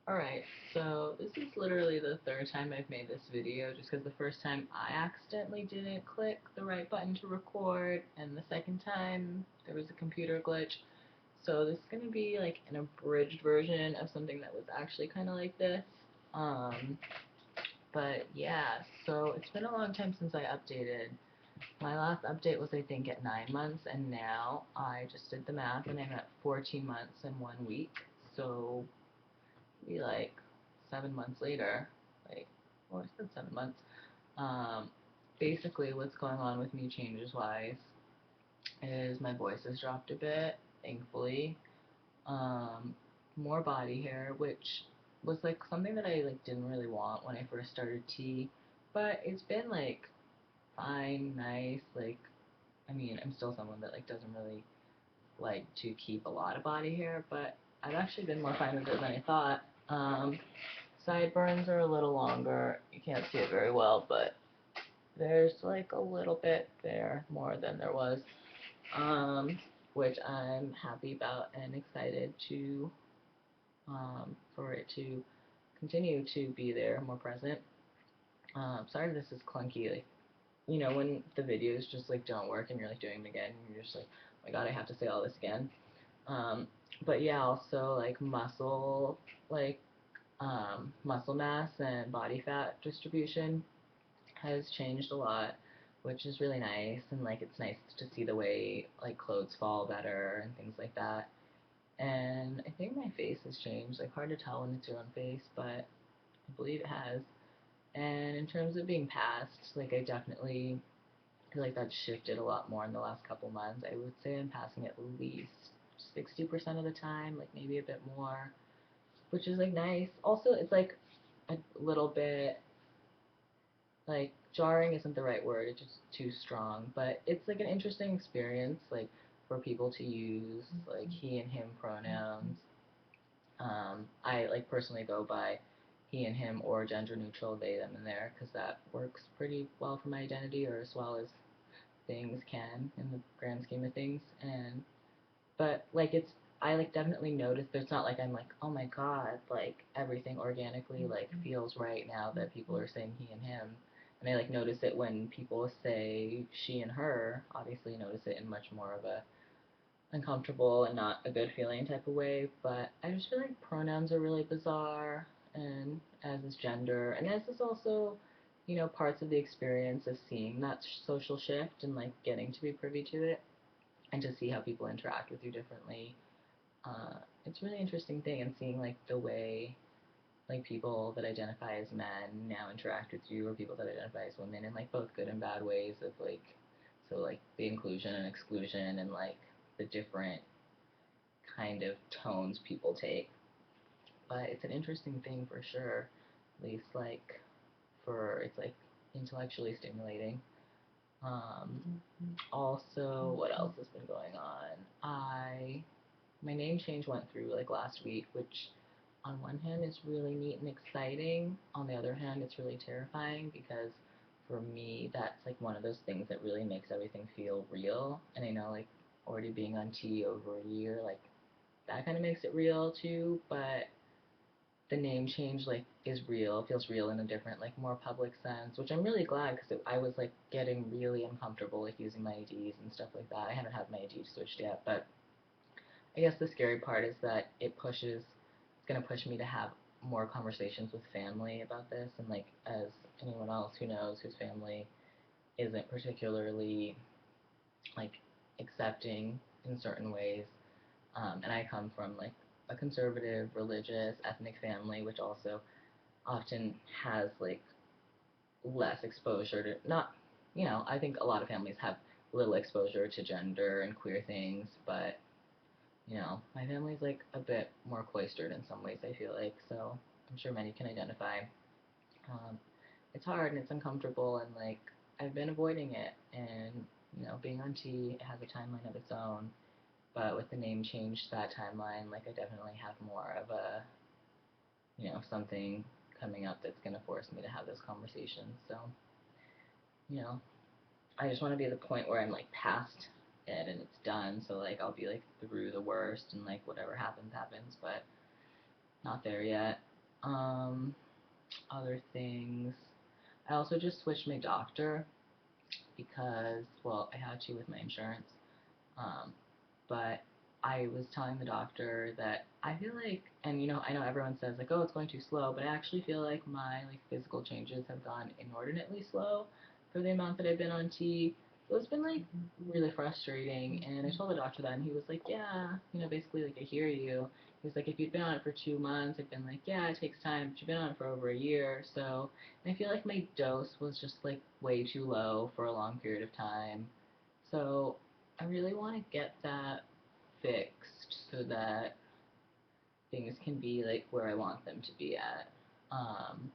Alright, so this is literally the third time I've made this video just because the first time I accidentally didn't click the right button to record, and the second time there was a computer glitch. So this is going to be like an abridged version of something that was actually kind of like this. Um, but yeah, so it's been a long time since I updated. My last update was I think at 9 months, and now I just did the math and I'm at 14 months and 1 week. So be like 7 months later, like, well, I said 7 months. Um, Basically, what's going on with me changes wise is my voice has dropped a bit, thankfully. Um, More body hair, which was like something that I like didn't really want when I first started tea, but it's been like fine, nice. Like, I mean, I'm still someone that like doesn't really like to keep a lot of body hair, but I've actually been more fine with it than I thought. Sideburns are a little longer. You can't see it very well, but there's like a little bit there more than there was, um, which I'm happy about and excited to for it to continue to be there, more present. Sorry if this is clunky, like when the videos just like don't work and you're like doing them again, and you're just like, oh my god, I have to say all this again. Um, but yeah, also like muscle mass and body fat distribution has changed a lot, which is really nice. And like it's nice to see the way like clothes fall better and things like that. And I think my face has changed. Like hard to tell when it's your own face, but I believe it has. And in terms of being passed, like I definitely feel like that's shifted a lot more in the last couple months. I would say I'm passing at least 60% of the time, like maybe a bit more, which is like nice. Also, it's like a little bit like jarring isn't the right word, it's just too strong, but it's like an interesting experience like for people to use like he and him pronouns. I like personally go by he and him or gender neutral they them and there because that works pretty well for my identity, or as well as things can in the grand scheme of things. And but like it's I like definitely notice there's not like I'm like, oh my god, like everything organically like feels right now that people are saying he and him. And I like notice it when people say she and her, obviously notice it in much more of a uncomfortable and not a good feeling type of way. But I just feel like pronouns are really bizarre, and as is gender, and as is also, parts of the experience of seeing that social shift and like getting to be privy to it and to see how people interact with you differently. It's a really interesting thing, and seeing like the way like people that identify as men now interact with you, or people that identify as women, in like both good and bad ways of like, so like the inclusion and exclusion and like the different kind of tones people take. But it's an interesting thing for sure, at least like for it's like intellectually stimulating. Also, what else has been going on? My name change went through like last week, which on one hand is really neat and exciting. On the other hand, it's really terrifying because for me, that's like one of those things that really makes everything feel real. And I know like already being on T over a year, like that kind of makes it real too. But the name change like is real, it feels real in a different like more public sense, which I'm really glad because I was like getting really uncomfortable like using my IDs and stuff like that. I haven't had my ID switched yet, but I guess the scary part is that it's going to push me to have more conversations with family about this, and like as anyone else who knows whose family isn't particularly like accepting in certain ways, and I come from like a conservative, religious, ethnic family, which also often has like less exposure to not, I think a lot of families have little exposure to gender and queer things, but my family's like a bit more cloistered in some ways, I feel like, so I'm sure many can identify. Um, it's hard and it's uncomfortable, and like I've been avoiding it, and being on T has a timeline of its own, but with the name change, that timeline, like I definitely have more of a, something coming up that's gonna force me to have this conversation. So, you know, I just want to be at the point where I'm like past it and it's done. So like I'll be like through the worst and like whatever happens happens, but not there yet. Um, Other things. I also just switched my doctor because, well, I had to with my insurance. Um, but I was telling the doctor that I feel like, and I know everyone says like, oh, it's going too slow, but I actually feel like my like physical changes have gone inordinately slow for the amount that I've been on T. So it's been like really frustrating. And I told the doctor that, and he was like, yeah, basically like I hear you. He was like, if you'd been on it for 2 months, I've been like, yeah, it takes time, but you've been on it for over a year, so. And I feel like my dose was just like way too low for a long period of time. So I really want to get that fixed so that things can be like where I want them to be at. Um,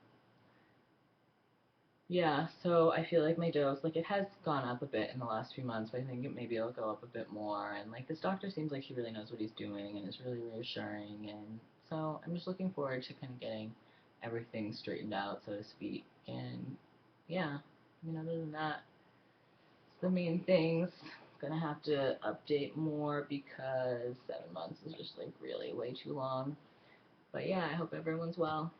yeah, so I feel like my dose, like it has gone up a bit in the last few months, but I think maybe it'll go up a bit more. And like this doctor seems like he really knows what he's doing and is really reassuring. And so I'm just looking forward to kind of getting everything straightened out, so to speak. And yeah, other than that, it's the main things. Gonna have to update more because 7 months is just like really way too long. But yeah, I hope everyone's well.